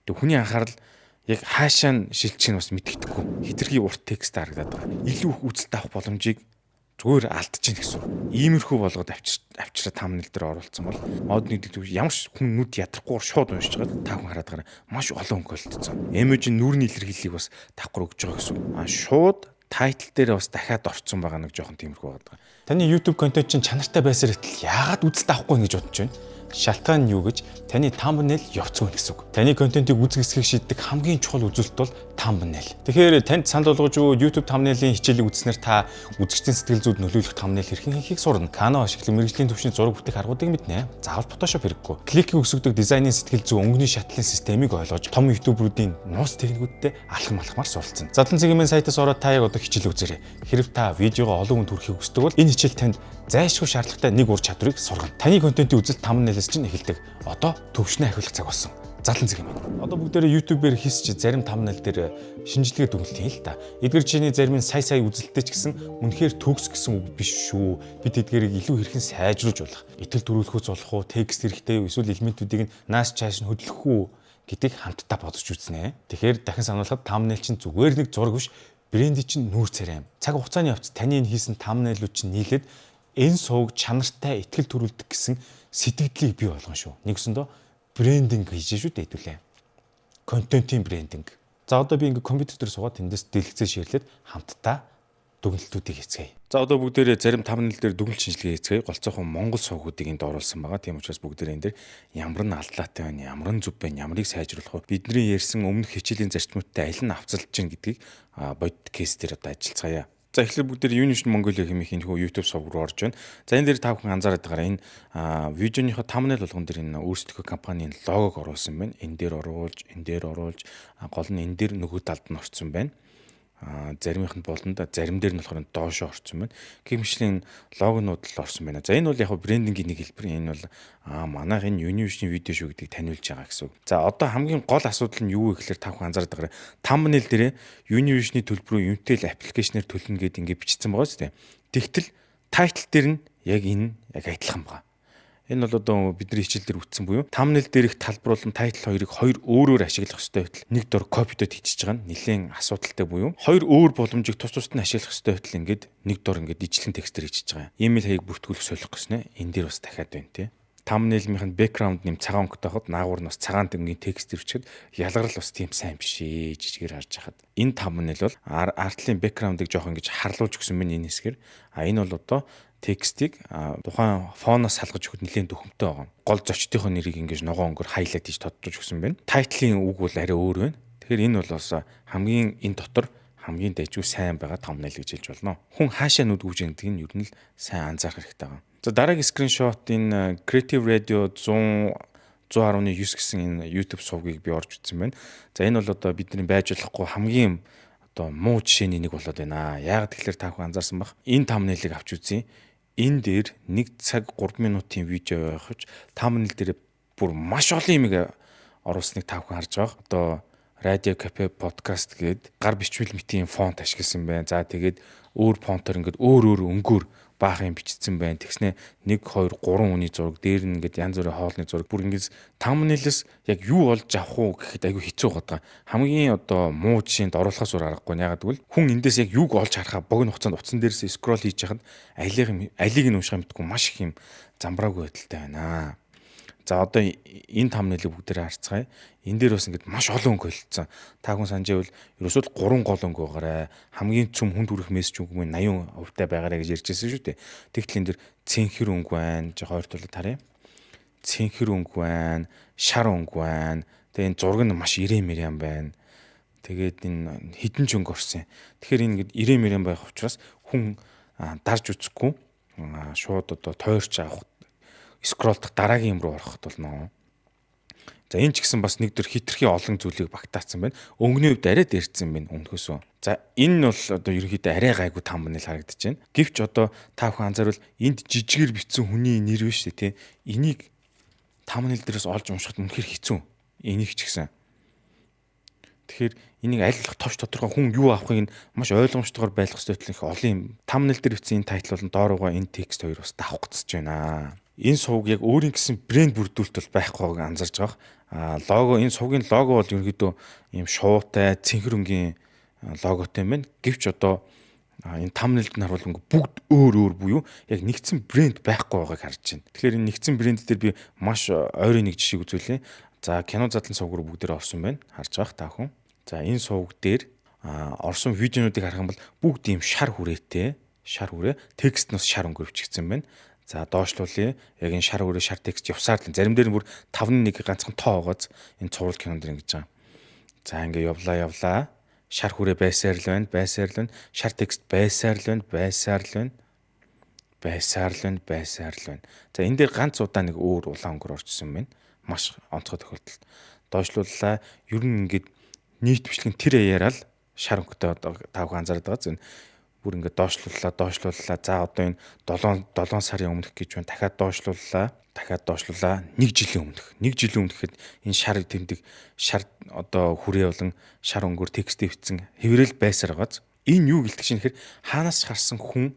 Тэг хүний анхаарал яг хаашаа нь шилжих нь бас мэддэхгүй. Хитрхи урт текст харагдаад байгаа. Илүү их үзэлт авах боломжийг зүгээр алдчихна гэсэн. Иймэрхүү болгоод авчираа thumbnail дээр оруулсан бол модны гэдэг ямар ч хүн нүд ядрахгүйгээр шууд уншиж байгаа. Та хүн хараад байгаа маш олон өнгө болтцсон. Эмojийн нүүрний илэрхийллийг бас давхар өгж байгаа гэсэн. Шууд тайтл дээр бас дахиад орцсон байгаа нэг жоохон тиймэрхүү байгаа. Таны YouTube контент чинь чанартай байсаар итэл яагаад үзэлт авахгүй гэж бодож байна? Шалтгаан нь юу гэж таны thumbnail явцгүй гэсэн үг. Таны контентыг үзэх хэсгийг шийддэг хамгийн чухал үзүүлэлт бол thumbnail. Тэгэхээр танд санал болгож юу YouTube thumbnail-ийн хичээлийг үзснээр та үзэгчдийн сэтгэл зүйд нөлөөлөх thumbnail хэрхэн хийхийг сурна. Canva ашиглан мэргэжлийн төвшний зураг бүтээх аргуудыг мэднэ. Заавал Photoshop хэрэггүй. Кликийг өсгөдөг дизайнын сэтгэл зүй өнгөний шатлалын системийг ойлгож том YouTube-руудын нууц техникүүдтэй алхам алхмаар суралцсан. Задлан цэгийн сайтаас ороод та яг одоо хичээл үзээрэй. Хэрв та видеого олон хүнд хүрэхийг хүсдэг бол энэ хичээл танд зайлшгүй шаардлагатай нэг ур чадварыг сургана. Таны контентын үзэлт thumbnail-ээс чинь эхэлдэг. Одоо төвшнээ ахиулах цаг болсон. Задлан цэг юм байна. Одоо бүгдээрээ YouTube-ээр хийсч зарим thumbnail дээр шинжилгээ дүгнэлт хийн л та. Эдгээр чиний зарим нь сая үзэлттэй ч гэсэн үнэхээр төгс гэсэн үг биш шүү. Бид эдгээрийг илүү хэрхэн сайжруулж болох. Итгэл төрүүлэхүйц болох уу, текст хэрэгтэй юу, эсвэл элементүүдийг нааш чааш нь хөдлөх үү гэдгийг хамтдаа бодож үзнэ. Тэгэхээр дахин сануулхад thumbnail чинь зүгээр нэг зураг биш, брендийн чинь нүүр царай юм. Цаг хугацааны явц таны энэ хийсэн thumbnail-ууд чинь нийлээд энэ сувг чанартай итгэл төрүүлдэг гэсэн сэтгэлдлийг бий болгоно шүү. Нэгсэндөө брендинг хийж шүү дээ хэдүүлээ. Контентын брендинг. За одоо би ингээ компьютер дээр суугаад тэндээс дэлгэцээ ширлээд хамтдаа дүгнэлтүүдийг хийцгээе. За одоо бүгдээрээ зарим thumbnail дээр дүгнэлт шинжилгээ хийцгээе. Голцоохон Монгол сувгуудыг энд оруулсан байгаа. Тийм учраас бүгдээрээ энэ дээр ямар нь алдлаатай байна, ямар нь зөв байна, ямарыг сайжруулах вэ? Бидний ярьсан өмнөх хичээлийн зарчмуудтай аль нь авцалж чинь гэдгийг бодит кейс дээр одоо ажиллацгаая. За эхлээд бүгдээр Univision Mongolia хэмээх энэ YouTube сувг руу орж байна. За энэ дээр та бүхэн анзаараад байгаа энэ видеоныхоо thumbnail болгон дээр энэ өөрсдөө компанийн логог оруулсан байна. Энэ дээр оруулж гол нь энэ дээр нөгөө талд нь орсон байна. Заримийнх нь болонд зарим дээр нь болохоор доошоо орсон байна. Гэмшлийн логонууд л орсон байна. За энэ бол яг брендингийн нэг хэлбэр. Энэ бол манайх энэ Univision видео шүү гэдгийг таниулж байгаа гэсэн үг. За одоо хамгийн гол асуудал нь юу вэ гэхээр та бүхэн анзаараад байгаа. Thumbnail дээр Univision-ийн төлбөр рүү Unitel аппликейшнээр төлнө гэдээ ингэ бичсэн байгаа шүү дээ. Тэгтэл title дээр нь яг энэ яг адилхан байгаа. Энэ бол одоо бидний хичээл дээр үтсэн буюу thumbnail дээрх талбарлан title хоёрыг хоёр өөрөөр ашиглах ёстой байтал нэг дор копидод хийчихэж байгаа нь нэлээд асуудалтай буюу хоёр өөр боломжийг тус тусад нь ашиглах ёстой байтал ингээд нэг дор ингээд ижлэн текстээр хийчихэж байгаа. Email хаяг бүртгүүлэх солих гэснэ. Энэ дээр бас дахиад байна тий. Thumbnail-ийн background нэм цагаан өнгөтэй хад наагур нь бас цагаан тэнгийн текст ирчихэд ялгарл бас тийм сайн биш ээ жижигээр харж хахад. Энэ thumbnail бол артлын background-ыг жоох ингэж харлуулж өгсөн байна энэ хэсгээр. Энэ бол одоо текстийг тухайн фоноос салгаж өгөхөд нэлээд дөхөмтэй байгаа. Гол зочдынхоо нэрийг ингэж ногоон өнгөөр хайлайт хийж тодорхойлж өгсөн байна. Тайтлын үг бол арай өөр байна. Тэгэхээр энэ бол бас хамгийн энэ дотор хамгийн дэжгүй сайн байгаа thumbnail гэж хэлж болно. Хүн хаашаа нүд гүйж ядгийг нь ер нь л сайн анзаарах хэрэгтэй байгаа. За дараагийн скриншот энэ Creative Radio 100.9 гэсэн энэ YouTube сувгийг би орж үзсэн байна. За энэ бол одоо бидний байж болохгүй хамгийн одоо муу жишээний нэг болоод байна. Яг тэгэхээр та бүхэн анзаарсан бах. Энэ thumbnail-ыг авч үзье. Энэ дээр 1 цаг 3 минутын видео явуулж thumbnail дээр бүр маш олон юм оруулсныг та бүхэн харж байгаа. Одоо радио кафе подкаст гээд гар бичмэл мэтийн фонт ашигласан байна. За тэгээд өөр фонтоор ингээд өөр өнгөөр баах юм бичсэн байна. Тэгснэ 1 2 3 хүний зураг дээр нь ингээд янз бүрийн хоолны зураг бүр ингээд thumbnail-с яг юу олж авах уу гэхэд айгүй хэцүү байгаа. Хамгийн одоо муу жишээнд оруулахаас өөр аргагүй. Ягаад гэвэл хүн эндээс яг юг олж харахаа богино хугацаанд утсан дээрээс скрол хийж яхад алийг нь унших мэдгүй маш их юм замбраагүй байдалтай байна. За одоо энэ thumbnail-ыг бүгдээрээ харцгаая. Энэ дээр бас ингээд маш олон өнгө холилдсон. Та хүн санаж байвал ерөөсөө 3 гол өнгө байгаарай. Хамгийн цөм хүнд хүрэх мессеж өнгө нь 80% байгаарай гэж ярьжсэн шүү дээ. Тэгтэл энэ дэр цэнхэр өнгө байна. Жоо хоёр талд харъя. Цэнхэр өнгө байна, шар өнгө байна. Тэгээ энэ зураг нь маш ирээмэрэн байна. Тэгээд энэ хідэн ч өнгө орсон. Тэгэхээр энэ ингээд ирээмэрэн байх учраас хүн дарж үзэхгүй шууд одоо тойрч авах скролдох дараагийн юм руу ороход болно. За энэ ч гэсэн бас нэг дөр хитрхи олон зүйлийг багтаацсан байна. Өнгөний хувьд арай дээрцсэн байна өмнөхөөсөө. За энэ нь бол одоо ерөнхийдөө арай гайгүй thumbnail харагдаж байна. Гэвч одоо та бүхэн анзаарвал энд жижигээр бичсэн хүний нэр биш үү те. Энийг thumbnail дээрээс олж уншихад үнэхээр хэцүү. Энийг ч гэсэн. Тэгэхээр энийг аль болох товч тодорхой хүн юу авахыг нь маш ойлгомжтойгоор байлгах хэрэгтэй их олон юм. Thumbnail дээр бичсэн энэ тайтл болон дооруугаа энэ текст хоёр бас давах гэж байна. Энэ сувг яг өөрийн гэсэн брэнд бүрдүүлэлт бол байхгүй байгааг анзарж байгаа. лого энэ сувгийн лого бол ерөнхийдөө ийм шуутай цэнхэр өнгийн логотой юм байна. Гэвч одоо энэ thumbnail-д нь харуулсан бүгд өөр буюу яг нэгдсэн брэнд байхгүй байгааг харж байна. Тэгэхээр энэ нэгдсэн брэнд дээр би маш ойрын нэг жишээг үзүүлээ. За кино задлан сувг руу бүгдээр орсон байна. Харж байгаа та бүхэн. За энэ сувг дээр орсон видеонуудыг харах юм бол бүгд ийм шар хүрээтэй, шар хүрээ, текст нь бас шар өнгөөр бичигдсэн байна. За доошлуулъя. Яг энэ шар хүрээ, шар текст явсаар л зарим дээр нь бүр 5-1 ганцхан тоо байгааз энэ цуврал кинонд ингэж байгаа. За ингээ явлаа. Шар хүрээ байсаар л байна. Шар текст байсаар л байна. За энэ дээр ганц удаа нэг өөр улаан өнгөөр орчихсон байна. Маш онцгой тохиолдол. Доошлууллаа. Ер нь ингээд нийт бичлэг тэр аяараа л шар өнгөтэй одоо та бүхэн анзаараад байгаа зү. Бүр ингээд доошлууллаа. За одоо энэ 7 сарын өмнөх гэж байна. Дахиад доошлууллаа. 1 жилийн өмнөх. 1 жилийн өмнөх гэхэд энэ шар тэмдэг шар одоо хүрээ болон шар өнгөөр текст дэвцсэн хэврэл байсаар байгааз. Энэ юу гэлтэж чинь гэхээр хаанаас харсан хүн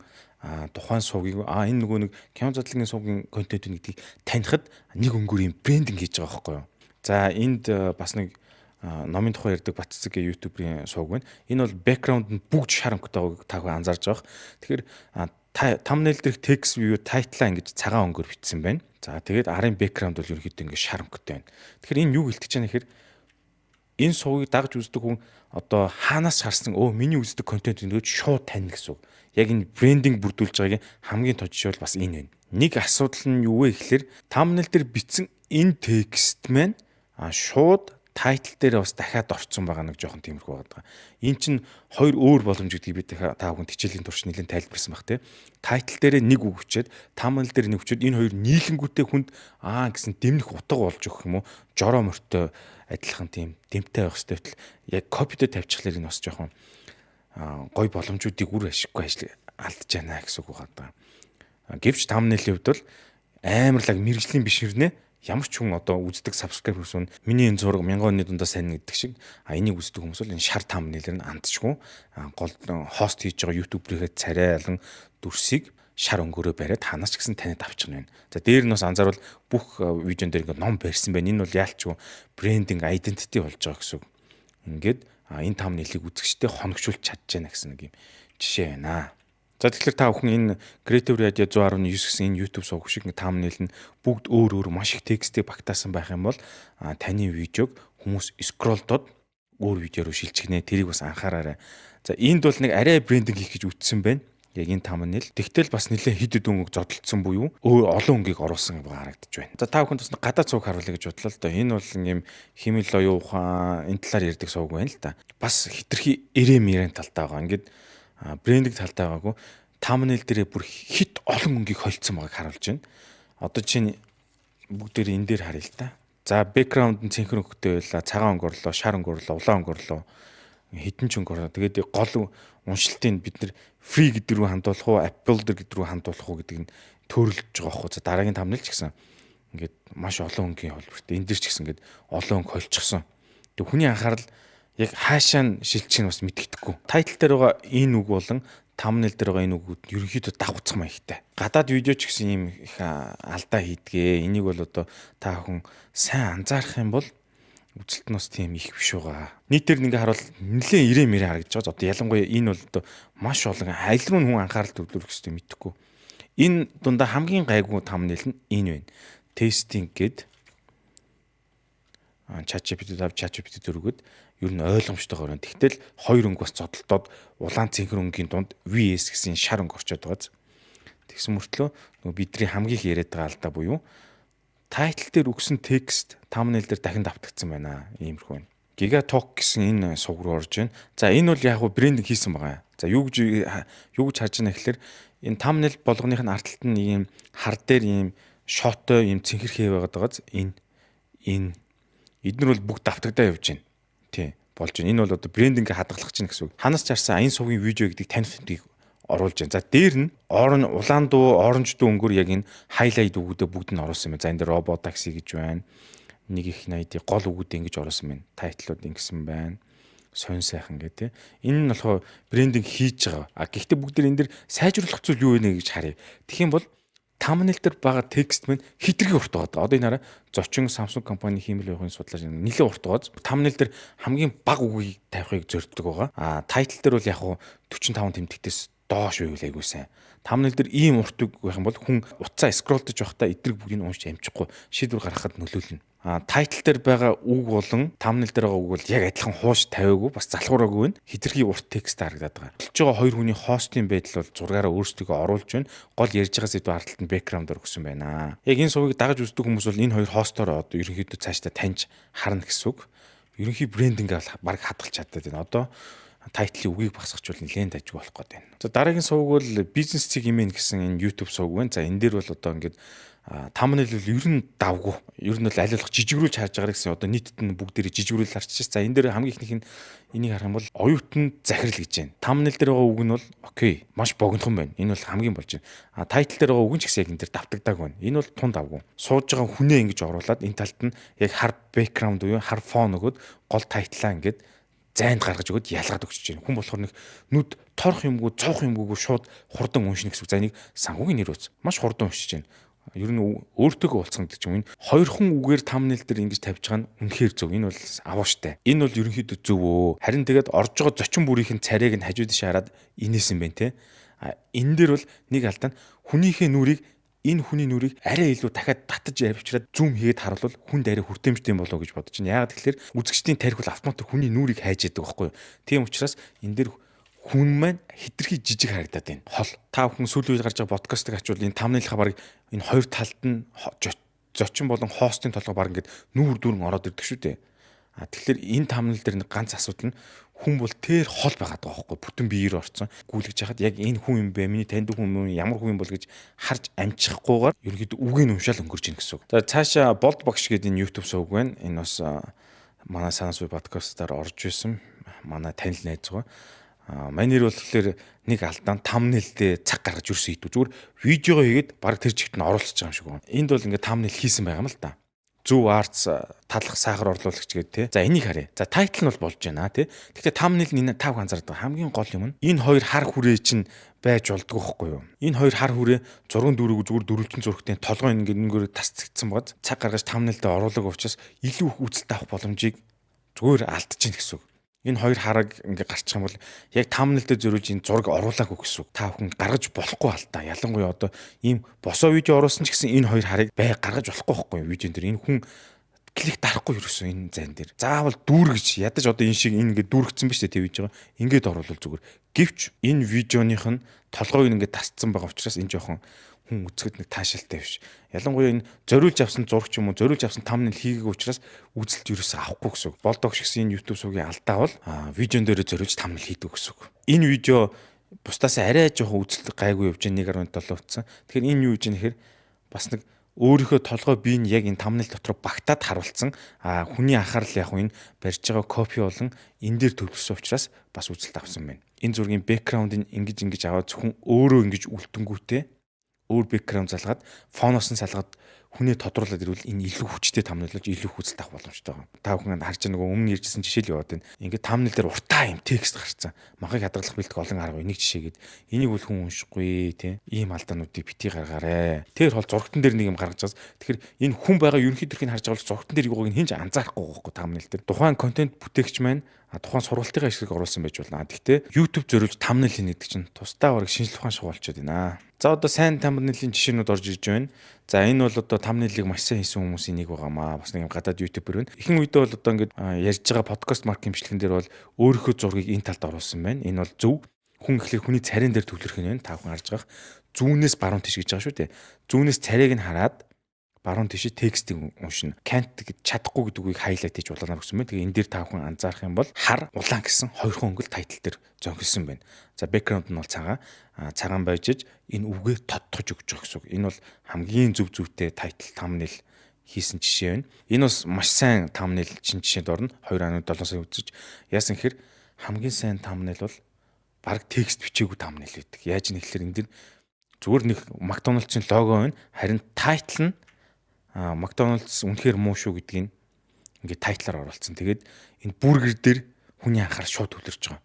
тухайн сувгийг энэ нөгөө нэг кино задлагын сувгийн контент гэдгийг танихад нэг өнгөөр юм брендинг хийж байгаа байхгүй юу. За энд бас нэг номын тухай ярьдаг Батцэг YouTube-ийн сувг байна. Энэ бол бэкграунд нь бүгд шар өнгөтэй байгааг та бүхэн анзаарж байгаа. Тэгэхээр thumbnail дээрх текст view title-а ингэж цагаан өнгөөр бичсэн байна. За тэгээд арын бэкграунд бол ерөнхийдөө ингэ шар өнгөтэй байна. Тэгэхээр энэ юу гэлтэж байна гэхээр энэ сувгийг дагж үздэг хүн одоо хаанаас харсан миний үздэг контент ингээд шууд таньна гэсэн үг. Яг энэ брендинг бүрдүүлж байгаагийн хамгийн том жишээ бол бас энэ байна. Нэг асуудал нь юу вэ гэхээр thumbnail дээр бичсэн энэ текст маань шууд тайтл дээр бас дахиад орцсон байгаа нэг жоохон тиймэрхүү байгаа. Энэ чинь хоёр өөр боломж гэдгийг би та бүхэнд хичээлийн турш нэлээд тайлбарсан баг тий. Тайтл дээр нэг үг хүчээд, thumbnail дээр нэг хүчээд энэ хоёр нийлэнгүүтээ хүнд гэсэн дэмнэх утга болж өгөх юм уу? Жороо мортой адилхан тийм дэмтэй байх хэрэгтэй. Яг копидо тавьчихлаар энэ бас жоохон гой боломжуудыг үр ашиггүй алдж байна гэсэн үг байгаа. Гэвч thumbnail-ийн хувьд бол амарлаг мэрэгжлийн биш хэрнээ ямар ч хүн одоо үздэг subscribe хийсэн миний энэ зураг 1000 оны дундаа сайн гэдэг шиг энийг үздэг хүмүүс бол энэ шар thumbnail-ээр нь андчгүй гол хост хийж байгаа YouTube-ийнхээ царай алан дүрсийг шар өнгөөрөө бариад ханаас ч гэсэн таниад авчихна байна. За дээр нь бас анзаарвал бүх видеон дээр ингээд ном барьсан байна. Энэ бол яалчгүй брендинг identity болж байгаа гэсэн үг. Ингээд энэ thumbnail-ийг үзэгчтэй хоногшуулж чадчихна гэсэн нэг юм жишээ байна. За тэгэхээр та бүхэн энэ Creative Radio 119 гэсэн энэ YouTube сувг шиг thumbnail нь бүгд өөр маш их текстийг багтаасан байх юм бол таны видеог хүмүүс скроллдоод өөр видео руу шилжигнэ. Тэрийг бас анхаараарай. За энд бол нэг арай брендинг хийх гэж үтсэн байна. Яг энэ thumbnail. Тэгтэл бас нэлээд хэд хэдэн өнгө зодтолцсон буюу олон өнгийг оруулсан харагдаж байна. За та бүхэнд бас гадаад сувг харуулъя гэж бодлоо л доо. Энэ бол юм химэл оюу ухаан энэ талаар ярьдаг сувг байна л да. Бас хитрхи эрэм талтай байгаа. Ингээд брендинг талтай байгаагүй thumbnail дээрээ бүр хит олон өнгийг холцсон байгааг харуулж байна. Одоо чинь бүгдээр энэ дээр харъя л та. За бэкграунд нь цэнхэр өнгөтэй байлаа, цагаан өнгө орлоо, шар өнгө орлоо, улаан өнгө орлоо, хитэн ч өнгө орлоо. Тэгээд гол уншилтыг бид нар free гэдэг рүү хандуулах уу, Apple гэдэг рүү хандуулах уу гэдэг нь төрөлж байгаа байхгүй. За дараагийн thumbnail ч гэсэн ингээд маш олон өнгийн холбоотой. Энэ дэр ч гэсэн ингээд олон өнгө холчихсон. Тэг хүний анхаарал яг хаашаа нь шилжих нь бас мэддэхгүй. Тайтл дээр байгаа энэ үг болон thumbnail дээр байгаа энэ үгүүд ерөнхийдөө давхцах маягтай. Гадаад видео ч гэсэн ийм их алдаа хийдгээ. Энийг бол одоо та хүн сайн анзаарах юм бол үзэлт нь бас тийм их биш байгаа. Нийтээр ингээ харуул нэлээд ирээ харагдаж байгаа. Одоо ялангуяа энэ бол одоо маш олон аль руу хүн анхаарал төвлөрөх хэрэгтэй мэдхгүй. Энэ дундаа хамгийн гайгүй thumbnail нь энэ байна. Testing гэд ChatGPT 4-гээд ер нь ойлгомжтойгоор байна. Тэгтэл хоёр өнгө бас зодтолдоод улаан цэнхэр өнгийн дунд VS гэсэн шар өнгө орчод байгааз. Тэгсэн мөртлөө бидний хамгийн их яриад байгаа алдаа буюу тайтл дээр өгсөн текст thumbnail дээр дахин давтагдсан байна. Иймэрхүү байна. Gigatalk гэсэн энэ сувг руу орж байна. За энэ бол яг брендинг хийсэн байгаа. За юу гэж харж байна гэхээр энэ thumbnail болгоных нь ард талд нь ийм хар дээр ийм шоттой ийм цэнхэр хээ байгааз энэ эднэр бол бүгд давтагдаа явж байна. Тий болж байна. Энэ бол одоо брендингээ хадгалах чинь гэсэн үг. Ханаас чарсан аян сувгийн видео гэдэг таних юмыг оруулж байна. За дээр нь улаан дуу, оранж дуу өнгөөр яг энэ хайлайт үгүүдээ бүгд нь оруулсан байна. За энэ дээр робот такси гэж байна. Нэг их 80 гол үгүүдээ ингэж оруулсан байна. Тайтлууд ингэсэн байна. Сонь сайхан гэдэг. Энэ нь болохоор брендинг хийж байгаа. Гэхдээ бүгд энэ дээр сайжруулах зүйл юу вэ гэж харъя. Тэгэх юм бол Thumbnail дээр байгаа текст маань хитрхи урт байгаа. Одоо энэ хараа зочин Samsung компани хиймэл байхын судлаач нэлээд урт байгаа. Thumbnail дээр хамгийн бага үгийг тавихыг зорддог байгаа. Title дээр бол яг хуу 45 тэмдэгтээс доош байвал айгуу сайн. Thumbnail дээр ийм урт үг байх юм бол хүн утсаа скролдож явахдаа эдрэг бүгдийг уншиж амжихгүй шийдвэр гаргахад нөлөөлнө. Title дээр байгаа үг болон thumbnail дээр байгаа үг бол яг адилхан хууш тавиагүй бас залхуураагүй байна. Хитрхи урт текст харагдаад байгаа. Болж байгаа хоёр хүний хостын байдал бол зургаараа өөрсдөө оруулж байна. Гол ярьж байгаа сэдв ардталт нь бэкграундаар өгсөн байна. Яг энэ сувгийг дагаж үздэг хүмүүс бол энэ хоёр хостоор одоо ерөнхийдөө цаашдаа таньж харна гэсэн үг. Ерөнхий брендингээ бол баг хадгалж чаддаг байна. Одоо тайтлын үгийг багсгахчвал нэлээд дайггүй болох гээд байна. За дараагийн сувг бол бизнес цэг имэн гэсэн энэ YouTube сувг байна. За энэ дээр бол одоо ингээд thumbnail бол ер нь давгүй. Ер нь бол аль болох жижигрүүлж харж байгаа гэсэн одоо нийтэд нь бүгдээрээ жижигрүүл харчихсан. За энэ дээр хамгийн ихнийх нь энийг харах юм бол оюутан захирал гэж байна. Thumbnail дээр байгаа үг нь бол окей, маш богинохон байна. Энэ бол хамгийн болж байна. Title дээр байгаа үг нь ч гэсэн яг энэ дээр давтагдааг байна. Энэ бол тун давгүй. Сууж байгаа хүнээ ингэж оруулаад энэ талд нь яг хар background буюу хар фон өгөөд гол title-аа ингэж зайд гаргаж өгöd ялгаад өгч чинь. Хүн болохоор нэг нүд торох юмгүй, цоох юмгүй шууд хурдан уншина гэсэн үг. За энийг санхүүгийн нэр үз. Маш хурдан уншиж чинь. Ер нь өөртөөгөө уулзсан гэдэг ч юм. Энэ хоёрхан үгээр thumbnail дээр ингэж тавьж байгаа нь үнэхээр зөв. Энэ бол авууштай. Энэ бол ерөнхийдөө зөв өө. Харин тэгээд орж байгаа зочин бүрийнх нь царайг нь хажууд иш хараад инээсэн байна те. Энэ дээр бол нэг алдаа нь хүнийхээ нүрийг энэ хүний нүрийг арай илүү дахиад татаж авчираад зум хийгээд харуулвал хүнд арай хүртээмжтэй болоо гэж бодож байна. Яагаад тэгэхээр үзэгчдийн тарих бол автомат хүний нүрийг хайж яадаг байхгүй юу. Тийм учраас энэ дээр хүн маань хитрхи жижиг харагдаад байна. Хол та бүхэн сүүлийн үед гарч байгаа подкастыг ачвал энэ thumbnail-ха баг энэ хоёр талд нь зочин болон хостын толгой баг ингээд нүүр дүүрэн ороод ирдэг шүү дээ. Тэгэхээр энэ thumbnail дээр нэг ганц асуудал нь хүн бол тэр хол байгаад байгаа байхгүй бүтэн биеэр орцсон гүйлгэж хахад яг энэ хүн юм бэ миний таньд хүн юм ямар хүн юм бол гэж харж амжихгүйгээр ерөнхийдөө үгийг уншаал өнгөрч ийн гэсэн үг. За цаашаа болд багш гэдэг энэ YouTube сувг байна. Энэ бас манай санаас үе подкастаар орж исэн манай танил найз байгаа. Манер бол тэгэхээр нэг алдаан thumbnail дээр цаг гаргаж юусэн хийдүү зүгээр видеого хийгээд баг тэр чигт нь оруулчихж байгаа юм шиг байна. Энд бол ингээд thumbnail хийсэн байгаа юм л да. Зөв арц талах сахар орлуулагч гэдэг те. За энийг харъя. За тайтл нь бол болж байна те. Гэхдээ thumbnail нь энэ тав анзаардаг хамгийн гол юм нь энэ хоёр хар хүрээ чинь байж болдгоо байхгүй юу? Энэ хоёр хар хүрээ зурган дүүрэг зүгээр дөрвөлжин зургтын толгой ингээд тасцагдсан бод цаг гаргаж thumbnail дээр оруулаг учраас илүү их үзэлт авах боломжийг зүгээр алдчихна гэсэн үг. Энэ хоёр хараг ингээд гарчих юм бол яг thumbnail дээр зөрүүлж энэ зураг оруулаагүй гэсэн үг. Та бүхэн гаргаж болохгүй алдаа. Ялангуяа одоо ийм босоо видео оруулсан ч гэсэн энэ хоёр харыг гаргаж болохгүй байхгүй юу? Видеон дээр энэ хүн клик дарахгүй ерөөсөө энэ зайн дээр. Заавал дүүргэж ядаж одоо энэ шиг энэ ингээд дүүргцэн ба штэ тэг хийж байгаа. Ингээд оруулвал зүгээр. Гэвч энэ видеоных нь толгойг ингээд тасцсан байгаа учраас энэ жоохон хүн үзэхэд нэг таашаалтай биш. Ялангуяа энэ зориулж авсан зураг ч юм уу зориулж авсан thumbnail хийгээгүй учраас үзэлт ерөөсөө авахгүй гэсэн үг. Болдог шигсэн энэ YouTube сувгийн алдаа бол видеон дээр зориулж thumbnail хийдэг гэсэн үг. Энэ видео бусдаас арай жоохон үзэлт гайгүй явж 1.7 утсан. Тэгэхээр энэ юу гэж нэхэр бас нэг өөрийнхөө толгой бие нь яг энэ thumbnail дотор багтаад харуулсан. Хүний анхаарал яг энэ барьж байгаа копи болон энэ дээр төлөвлөсөн учраас бас үзэлт авсан байна. Энэ зургийн бэкграундыг ингэж аваад зөвхөн өөрөө ингэж үлдэнгүүтээ өөр бэкграунд залгаад фоноос нь салгаад хүнээ тодруулаад ирвэл энэ илүү хүчтэй thumbnail-ож илүү хүзэлт авах боломжтой байгаа. Та бүхэн харж байгаа нөгөө өмнө ярьжсэн жишээл яваад байна. Ингээд thumbnail дээр уртаа юм текст гарцсан. Махыг хадгалах бэлтгэх олон арга энийг жишээгээд энийг бол хүн уншихгүй тий. Ийм алдаануудыг бити гаргаарэ. Тэр хол зургатан дээр нэг юм гаргаж байгаас тэгэхээр энэ хүн байгаа ерөнхийдөрхийг харж байгаа бол зургатан дээр юугыг хинж анзаарахгүй байхгүй thumbnail дээр. Тухайн контент бүтээгч маань тухайн сургалтын ашиг оруулсан байж болно. Гэхдээ YouTube зориулж thumbnail хийнэ гэдэг чинь тусдаа бараг шинжлэх ухаан шиг болчиход байна. За одоо сайн thumbnail-ийн жишээнүүд орж ирж байна. За энэ бол одоо thumbnail-ыг маш сайн хийсэн хүмүүсийн нэг байгаамаа. Бас нэг юм гадаад YouTuber байна. Ихэнх үедээ бол одоо ингээд ярьж байгаа подкаст марк хэмжлэгэн дээр бол өөрийнхөө зургийг энэ талд оруулсан байна. Энэ бол зөв. Хүн ихлээр хүний царин дээр төвлөрөх нь байна. Та бүхэн харж байгаа. Зүүнээс баруун тийш гэж байгаа шүү дээ. Зүүнээс царайг нь хараад баруун тийш текстийг уншина. Can't гэж чадахгүй гэдэг үгийг хайлайт хийж улаанаар өгсөн байна. Тэгээ энэ дээр та бүхэн анзаарах юм бол хар улаан гэсэн хоёрхан өнгөл тайтл дээр зөнхөлсөн байна. За background нь бол цагаан байж энэ үгээ тодтогч өгч байгаа гэсэн үг. Энэ бол хамгийн зөв зүйтэй тайтл thumbnail хийсэн жишээ байна. Энэ бас маш сайн thumbnail чин жишээнд орно. 2.7 сая үзэж яасан гэхээр хамгийн сайн thumbnail бол баг текст бичээгүй thumbnail байдаг. Яаж нэхлээр энэ дэр зүгээр нэг McDonald's-ын лого байна. Харин тайтл нь McDonald's үнэхээр муу шүү гэдгийг ингээд тайтлаар оруулсан. Тэгээд энэ бургер дээр хүний анхаарал шууд төвлөрч байгаа.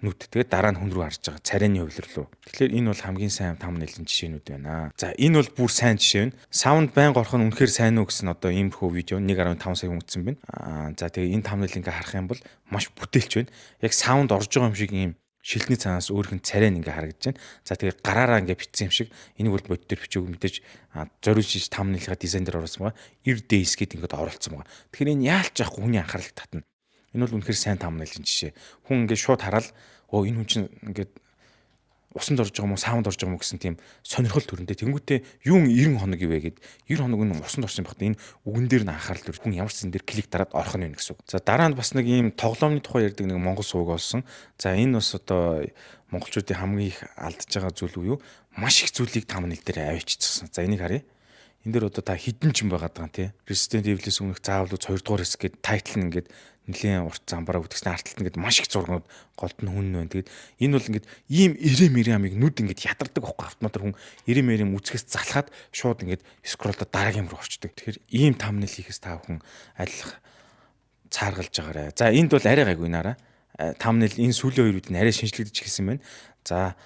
нүд. Тэгээд дараа нь хүн рүү харж байгаа царайны хөвлөр рүү. Тэгэхээр энэ бол хамгийн сайн thumbnail-ийн жишээнүүд байна. За энэ бол бүр сайн жишээ нь. Саунд байнга орох нь үнэхээр сайн уу гэсэн одоо иймэрхүү видео 1.5 сая хүн үзсэн байна. За тэгээ энэ thumbnail ингээ харах юм бол маш бүтээлч байна. Яг саунд орж байгаа юм шиг ийм шилний цаанаас өөрийнх нь царай ингээ харагдаж байна. За тэгээ гараараа ингээ бичсэн юм шиг энийг бол бод дээр бичээгүй мэдээж зориулж иж thumbnail-ийнхаа дизайн дээр оруулсан байгаа. Ear days гэд ингээд оруулсан байгаа. Тэгэхээр энэ яалч яахгүй хүний анхаарлыг татна. Энэ бол үнэхээр сайн thumbnail-ийн жишээ. Хүн ингээ шууд хараад энэ хүн чинь ингээд усанд орж байгаа юм уу, саунд орж байгаа юм уу гэсэн тийм сонирхол төрөндөө. Тэнгүүтээ юу 90 хоног ивэ гэд 90 хоног нь усанд орсон байхад энэ үгэн дээр нь анхаарал төр. Хүн ямар ч зэн дээр клик дараад орох нь байна гэсэн үг. За дараа нь бас нэг ийм тоглоомны тухай ярьдаг нэг монгол сувг олсон. За энэ бас одоо монголчуудын хамгийн их алдж байгаа зүйл үү юу? Маш их зүйлийг thumbnail дээр авчижсан. За энийг харъя. Энэ дээр одоо та хідэн ч юм байгаад байгаа тий. Resident Evil-с өмнөх заавал 2 дугаар хэсэг гээд тайтл нь ингээд нэлийн урт замбараа үтгсэн арталт ингээд маш их зургууд голд нь хүн байна. Тэгээд энэ бол ингээд ийм ирэм амиг нүд ингээд ядардаг байхгүй автоматар хүн ирэм үзэхээс залхаад шууд ингээд скролдоо дараагийн руу орчдөг. Тэгэхээр ийм thumbnail хийхээс та бүхэн аль цааргалж байгаарай. За энд бол арай гайгүй нараа. Thumbnail энэ сүүлийн 2 үед нь арай шинжлэгдэж эхэлсэн байна. За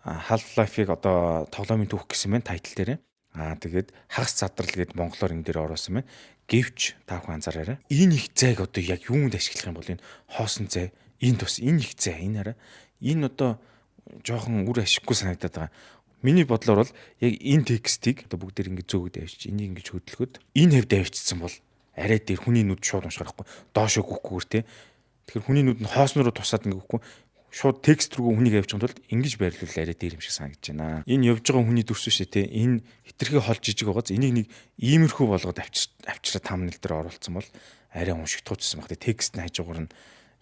Half-Life-ыг одоо тоглоомын түүх гэсэн байна тайтл дээр. Тэгээд хагас задрал гэд монголоор энэ дээр оруулсан байна. Гэвч та бүхэн анзаараарай. Энэ их зайг одоо яг юунд ашиглах юм бол энэ хоосон зай, энэ тус энэ их зай энэ арай. Энэ одоо жоохон үр ашиггүй санагдаад байгаа. Миний бодлоор бол яг энэ текстийг одоо бүгдээр ингэ зөөгд авчиж энийг ингэж хөдөлгөөд энэ хэвд авчижсан бол арай дээр хүний нүд шууд уншихарахгүй доошоо гүхгүйгээр те. Тэгэхээр хүний нүд нь хооснороо тусаад ингэ гүхгүй шууд текст рүү хүнийг авчих юм бол ингэж байрлуул арай дээр юм шиг санагдаж байна. Энэ явж байгаа хүний дүрс шүү те. Энэ хитрхи хол жижиг байгааз энийг нэг иймэрхүү болгоод авчираа thumbnail дээр оруулсан бол арай уншигдчихсан баг те. Текст нь хажуугаар нь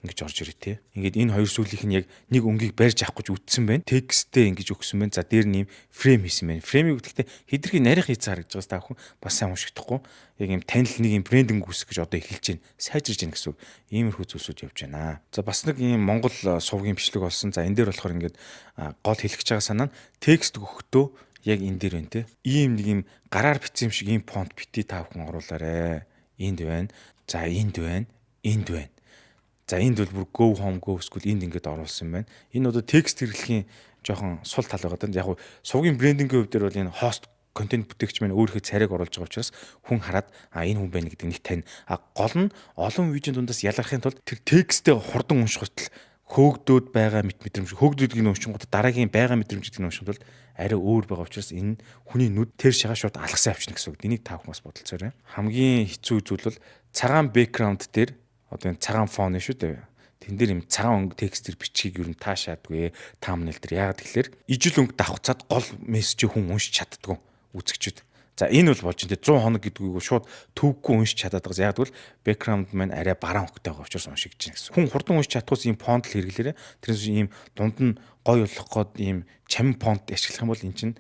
ингэж орж ирээ те. Ингээд энэ хоёр сүлийнх нь яг нэг өнгийг барьж авах гэж үтсэн байна. Тексттэй ингэж өгсөн байна. За дээр нь юм фрейм хийсэн байна. Фреймийг гэхдээ хитрхи нарийнх хийцэн харагдаж байгаас та бүхэн бас сайн уншигдахгүй. Яг юм танил нэг юм брендинг үүсгэх гэж одоо эхэлж байна. Сайжирж байна гэсэн үг. Иймэрхүү зүйлсүүд явж байна. За бас нэг юм Монгол сувгийн бичлэг болсон. За энэ дээр болохоор ингээд гол хэлэх гэж байгаа санаа нь текст өгөхдөө яг энэ дээр байна те. Ийм нэг юм гараар бичсэн юм шиг ийм фонт бити та бүхэн оруулаарэ. Энд байна. За энд байна. Энд байна. За энд бол бүр go home go эсвэл энд ингээд оруулсан байна. Энэ одоо текст хэрэглэхийн жоохон сул тал байгаа даа. Яг нь сувгийн брендингийн хувьд дээр бол энэ хост контент бүтээгч маань өөрийнхөө царайг оруулж байгаа учраас хүн хараад энэ хүн байна гэдэг нэг тань. Гол нь олон видеоны дундаас ялгархын тулд тэр текстээ хурдан уншихад хөөгдөөд байгаа мэдрэмж хөөгдөөдгийг уншингууд дараагийн байгаа мэдрэмжийг уншихад бол арай өөр байгаа учраас энэ хүний нүд тэр шагаа шууд алгасаа авчна гэсэн үг. Энийг та бүхэн бас бодолцоорой. Хамгийн хэцүү зүйл бол цагаан бэкграунд дээр одоо энэ цагаан фон шүү дээ. Тэн дээр юм цагаан өнгө текстээр бичгийг юу н таашаадгүй thumbnail дээр. Яагаад тэгэхээр ижил өнгө давхцаад гол мессежийг хүн уншиж чаддгүй үзэгчд. За энэ бол болж энэ 100 хоног гэдгийг шууд төвөггүй уншиж чадаад байгаа. Яг бол бэкграунд маань арай бараан хөвгтэй байгаа учраас уншигдэж байна гэсэн. Хүн хурдан уншиж чадхуус ийм фонт л хэрэглээрээ тэрнээс ийм дунд нь гоё болох гээд ийм чамин фонт ашиглах юм бол эн чинь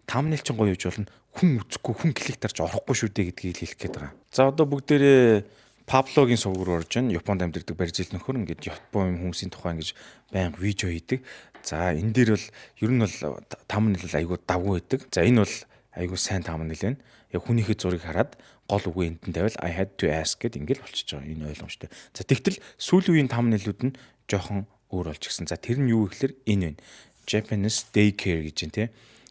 thumbnail чинь гоё юуж болно. Хүн үзэхгүй хүн клик дарж орохгүй шүү дээ гэдгийг хэлэх гээд байгаа. За одоо бүгдээрээ Паблогийн сувг руу орж байна. Японд амьдардаг барьжил нөхөр ингээд Японы хүмүүсийн тухай ингэж байнга видео хийдэг. За энэ дээр бол ер нь бол thumbnail бол айгүй давгүй байдаг. За энэ бол айгүй сайн thumbnail байна. Яг хүнийхээ зургийг хараад гол үгүй энд нь тавил I had to ask гэд ингээд болчихж байгаа. Энэ ойлгомжтой. За тэгтэл сүүлийн үеийн thumbnail-үүд нь жоохон өөр болж гисэн. За тэр нь юу гэхээр энэ байна. Japanese daycare гэж байна те.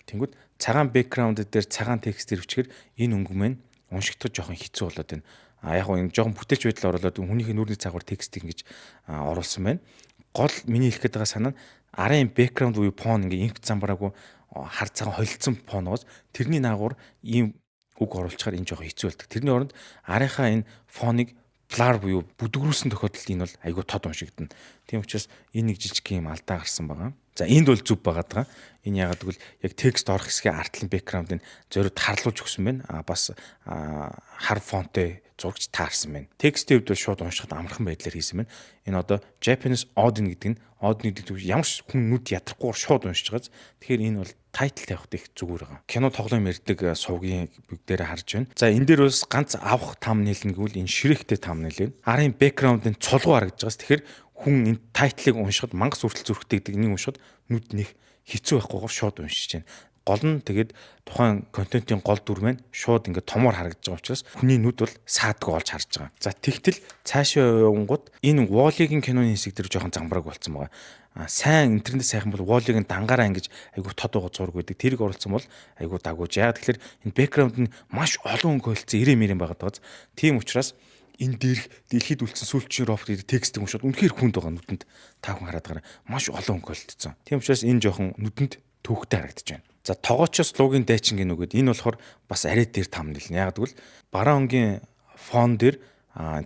Тэнгүүд цагаан background дээр цагаан текст ирвчгэр энэ өнгө маань уншигдах жоохон хэцүү болоод байна. Яг нь жоохон бүтээлч байдлаар оруулаад хүнийхээ нүрийн цагаар текстийг ингэж оруулсан байна. Гол миний хэлэх гээд байгаа санаа нь арын бэкграунд буюу фон ингээ инк замбараагүй хар цагаан холилдсон фоноос тэрний наагур ийм үг оруулчихаар энэ жоохон хэцүү болдог. Тэрний оронд арийнхаа энэ фоныг блар буюу бүдгрүүлсэн тохиолдолд энэ бол айгүй тод уншигдана. Тийм учраас энэ нэг жижиг юм алдаа гарсан байгаа. За энд бол зүв байгаад байгаа. Энэ ягаад гэвэл яг текст орох хэсгийн артлын бэкграундыг зориуд тарлуулж өгсөн байна. Бас хар фонттэй зурагч таарсан байна. Текстийн хувьд бол шууд уншихад амархан байдлаар хийсэн байна. Энэ одоо Japanese Oden гэдэг нь Oden гэдэг ямар ч хүн нүд ядрахгүйгээр шууд уншиж байгааз. Тэгэхээр энэ бол тайтл тавихд их зүгээр байгаа. Кино тоглоом ярьдаг сувгийн бүгдээрээ харж байна. За энэ дээр бас ганц авах thumbnail нэгвэл энэ ширэхтэй thumbnail байна. Арын бэкграундын цулгуу харагдаж байгаас тэгэхээр хүн энэ тайтлыг уншихад мангас хүртэл зүрхтэй гэдэг нэг уншихад нүд нэх хэцүү байхгүйгээр шууд уншиж байна. гол нь тэгээд тухайн контентын гол дүр маань шууд ингээд томоор харагдаж байгаа учраас хүний нүд бол саадгүй болж харж байгаа. За тэгтэл цаашаа явангууд энэ Wall-ийн киноны хэсэг дээр жоохон замбраг болсон байгаа. Сайн интернет сайхан бол Wall-ыг дангаараа ингэж айгу тод байгаа зураг байдаг. Тэрийг оруулсан бол айгу дагууж. Яг тэгэхээр энэ бэкграунд нь маш олон өнгө хөлцсөн 90 мөрийн байгаа даа. Тийм учраас энэ дээрх дэлхийд үлдсэн сүүлчийн роботыг текстийг уншаад үнэхээр хүнд байгаа нүдэнд та хүн хараад байгаа маш олон өнгө хөлтсөн. Тийм учраас энэ жоохон нүдэнд төвхтэй харагдаж байна. За тогоочос лугийн дайчин гэнэ үгээд энэ болохоор бас арай дээр тамнил. Яг гэвэл бараан өнгийн фон дээр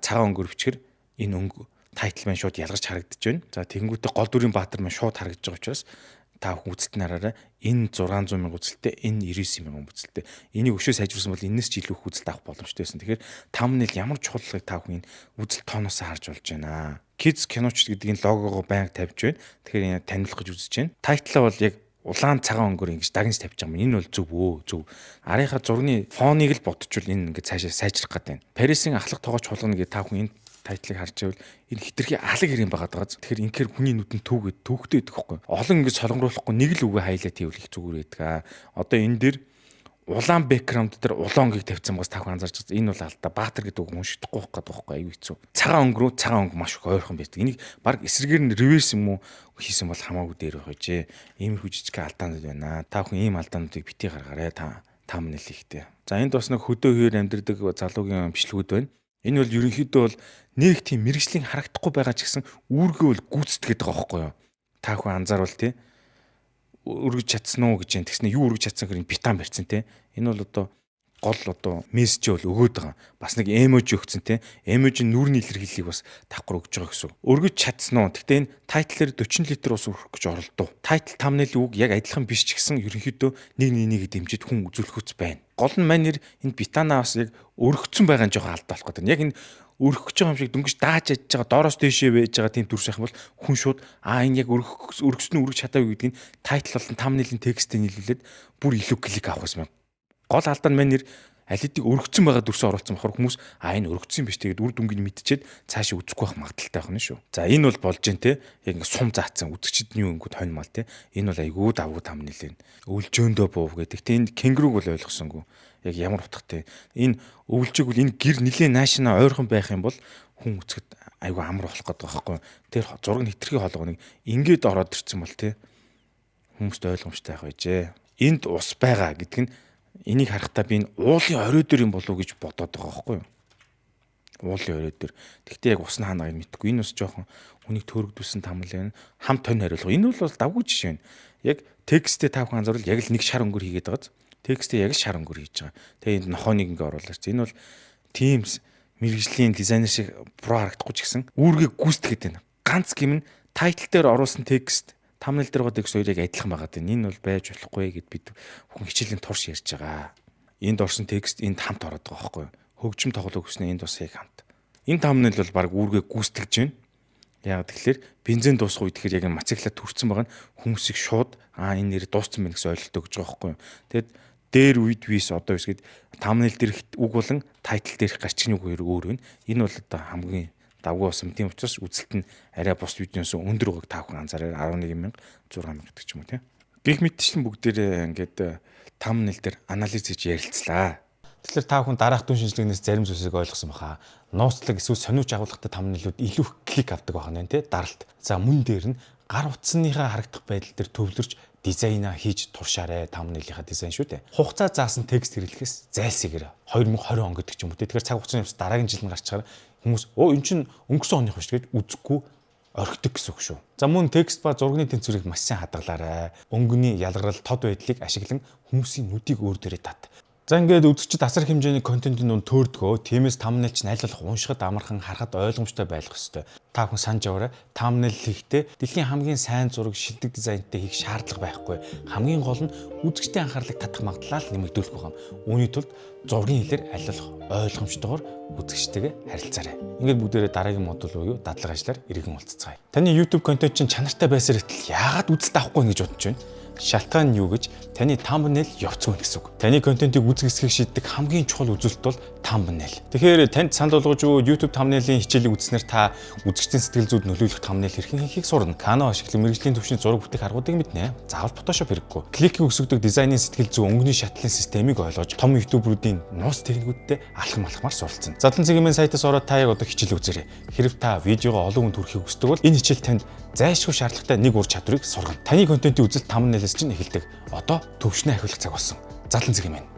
цагаан өнгө өвчгөр энэ өнгө тайтл маань шууд ялгарч харагдаж байна. За тэгэнгүүтээ гол дүрийн баатар маань шууд харагдаж байгаа учраас та бүхэн үзэлт нараараа энэ 600 мянга үзэлттэй, энэ 99 мянга үзэлттэй. Энийг өшөө сайжруулсан бол энэс ч илүү их үзэлт авах боломжтой байсан. Тэгэхээр thumbnail ямар чухалыг та бүхэн үзэлт тооноос харж болж байна. Kids киноч гэдэг энэ логогоо байнга тавьж байна. Тэгэхээр энэ танилцах гэж үзэж байна. Тайтлаа бол яг улаан цагаан өнгөөр ингэж дагнаж тавьж байгаа юм. Энэ бол зөв. Арийнхаа зургийн фоныг л бодчихвол энэ ингэ цаашаа сайжрах гэдэг байна. Парисын ахлах тоогооч холгоно гэдэг та бүхэн энэ тайтлыг харж байвал энэ хитрхи алаг хэрэм байгаа даа. Тэгэхээр инхээр хүний нүдэнд төвхтэй идэх байхгүй. Олон ингэж солонгоруулахгүй нэг л үгээ хайлайт хийвэл их зүгээр байдаг. Одоо энэ дэр улаан бэкграунд дээр улаан өнгийг тавьсан бас та бүхэн анзаарч байгаа. Энэ бол алдаа баатар гэдэг үг уншихдаггүй байх гэдэг байхгүй аюу хэцүү. Цагаан өнгө рүү цагаан өнгө маш их ойрхон байдаг. Энийг баг эсрэгээр нь реверс юм уу хийсэн бол хамаагүй дээр байх байжээ. Иймэрхүү жижиг алдаанууд байна. Та бүхэн ийм алдаануудыг битгий гаргаарай thumbnail хийхдээ. За энд бас нэг хөдөө хөр амьдэрдэг залуугийн бичлэгүүд байна. Энэ бол ерөнхийдөө бол нэг тийм мэрэгжлийн харагдахгүй байгаа ч гэсэн үүргээ бол гүйцэтгэдэг байгаа байхгүй юу? Та бүхэн анзаарвал тий өргөж чадсан уу гэж юм. Тэгснэ юу өргөж чадсан гэхээр битан барьсан тий. Энэ бол одоо гол мессеж бол өгөөд байгаа. Бас нэг эможи өгсөн тий. Эможийн нүрийн илэрхийллийг бас давхар өгж байгаа гэсэн. Өргөж чадсан уу? Гэхдээ энэ тайтлаар 40 литр ус өргөх гэж оролдов. Тайтл thumbnail үг яг адилхан биш ч гэсэн ерөнхийдөө нэг дэмжиж хүн үзүүлэхүүц байна. Гол нь манер энэ битанаас яг өргөцсөн байгаа нь жоохон алдаа болох гэдэг. Яг энэ өргөх гэж байгаа юм шиг дөнгөж дааж ядж байгаа доороос дээшээ байж байгаа тийм дүр сайхан бол хүн шууд энэ яг өргөсөн өргөж чадаагүй гэдгийг тайтл болон thumbnail-ийн тексттэй нийлүүлээд бүр илүү клик авах юм. Гол алдаа нь манер аль хэдийг өргөцсөн байгаа дүрсээ оруулсан бахаар хүмүүс энэ өргөцсөн биш тэгээд үр дүнгийг мэдчихээд цаашаа үзэхгүй байх магадaltaй байна шүү. За энэ бол болж जैन те яг сум заацсан үзэгчдний өнгөд хоньмал те энэ бол айгүй давгүй thumbnail-ийн өвлжөөндөө буув гэдэг. Тэ энэ кенгуруг бол ойлгосонгүй. Яг ямар утгатай. Энэ өвлжийг бол энэ гэр нилээ наашнаа ойрхон байх юм бол хүн үзэхэд айгүй амар болох гэдэг байхгүй. Тэр зураг нь хитрхи хоолгоныг ингээд ороод ирсэн бол те хүмүүст ойлгомжтой байх байжээ. Энд ус байгаа гэдэг нь энийг харахтаа би энэ уулын орой дээр юм болов уу гэж бодоод байгаа байхгүй юу? Уулын орой дээр. Тэгтээ яг ус нь хаана байгааг мэдэхгүй. Энэ ус жоохон хүнийг төөрөгдүүлсэн thumbnail хамт тань хариулга. Энэ бол давгүй жишээ нь. Яг текстээ та бүхэн анзаарвал яг л нэг шар өнгөр хийгээд байгааз. Текстээ яг л шар өнгөр хийж байгаа. Тэгээ энд нохооныг ингээ оруулаач. Энэ бол Teams мэрэгжлийн дизайнер шиг про харагдахгүй ч гэсэн үүргээ гүйцэтгэхэд байна. Ганц гэмн тайтл дээр оруулсан текст thumbnail дээр байгаа текст хоёрыг адилхан байгаа дээ. Энэ бол байж болохгүй гэд бид хүн хичээлийн турш ярьж байгаа. Энд орсон текст энд хамт ороод байгаа байхгүй юу? Хөгжим тоглох хүснэ энд бас яг хамт. Энэ thumbnail бол баг үүргээ гүйцэтгэж байна. Яг тэгэхээр бензин дуусах үед тэгэхээр яг мотоциклаа түрцсэн байгаа нь хүмүүсийг шууд энэ нэр дууссан байна гэсэн ойлголт өгж байгаа байхгүй юу? Тэгэд дээр үед вис одоо вис гэд thumbnail дээрх үг болон title дээрх гарчны үг хоёр өөр байна. Энэ бол одоо хамгийн давгүй болсон. Тийм учраас үзэлт нь арай бус видеоноос өндөр байгааг та бүхэн анзаараар 11,000 6,000 гэдэг ч юм уу тийм. Гэх мэтчлэн бүгдээрээ ингээд thumbnail дээр анализ хийж ярилцлаа. Тэгэхээр та бүхэн дараах дүн шинжилгээнээс зарим зүйлсийг ойлгосон баха. Нууцлаг эсвэл сониуч агуулгатай thumbnail-ууд илүү их клик авдаг байна тийм даралт. За мөн дээр нь гар утасныхаа харагдах байдал дээр төвлөрч дизайна хийж туршаарай thumbnail-ийнхаа дизайн шүү дээ. Хугацаа заасан текст хэрэглэхээс зайлсхийгэр 2020 он гэдэг ч юм уу. Тэгэхээр цаг хугацааны явц дараагийн жил нь гарчаар хүмүүс эн чинь өнгөрсөн оных биш гэж үзэхгүй орхидог гэсэн үг шүү. За мөн текст ба зургийн тэнцвэрийг маш сайн хадгалаарай. Өнгөний ялгарл тод байдлыг ашиглан хүмүүсийн нүдийг өөр дээрээ тат. За ингээд үзэгчид асар хэмжээний контентын дунд төөрдгөө. Тиймээс thumbnail чинь аль болох уншихад амархан харахад ойлгомжтой байх ёстой. Та бүхэн санаж аваарай. Thumbnail хийхдээ дэлхийн хамгийн сайн зураг шилдэг дизайнтай хийх шаардлага байхгүй. Хамгийн гол нь үзэгчдийн анхаарлыг татах магадлал нэмэгдүүлэх байгаа юм. Үүний тулд зургийн хэлээр аль болох ойлгомжтойгоор үзэгчтэйгээ харилцаарай. Ингээд бүгдээрээ дараагийн модуль буюу дадлага ажиллаар иргэн уулзцгаая. Таны YouTube контент чинь чанартай байсаар итэл яагаад үзэлт авахгүй ингэж бодож байна? Шалтгаан нь юу гэж таны thumbnail явцгүй гэсэн үг. Таны контентыг үзэх хэсгийг шийддэг хамгийн чухал үзүүлэлт бол thumbnail. Тэгэхээр танд санал болгож юу YouTube thumbnail-ийн хичээлийг үзснээр та үзэгчдийн сэтгэл зүйд нөлөөлөх thumbnail хэрхэн хийхийг сурна. Canva ашиглан мэргэжлийн түвшний зураг бүтээх аргуудыг мэднэ. Заавал Photoshop хэрэггүй. Кликийг өсгөдөг дизайнын сэтгэл зүй өнгөний шатлалын системийг ойлгож том YouTube-руудын нууц техникүүдтэй алхмаар суралцсан. Задлан цэгийн сайтаас ороод та яг одоо хичээл үзээрэй. Хэрэв та видеого олон хүнд хүрэхийг хүсдэг бол энэ хичээл танд зайлшгүй шаардлагатай нэг ур чадварыг сургана. Таны контентын үзэл thumbnail-ээс чинь эхэлдэг. Одоо төвшний ахиулах цаг болсон. Задлан цэг юм.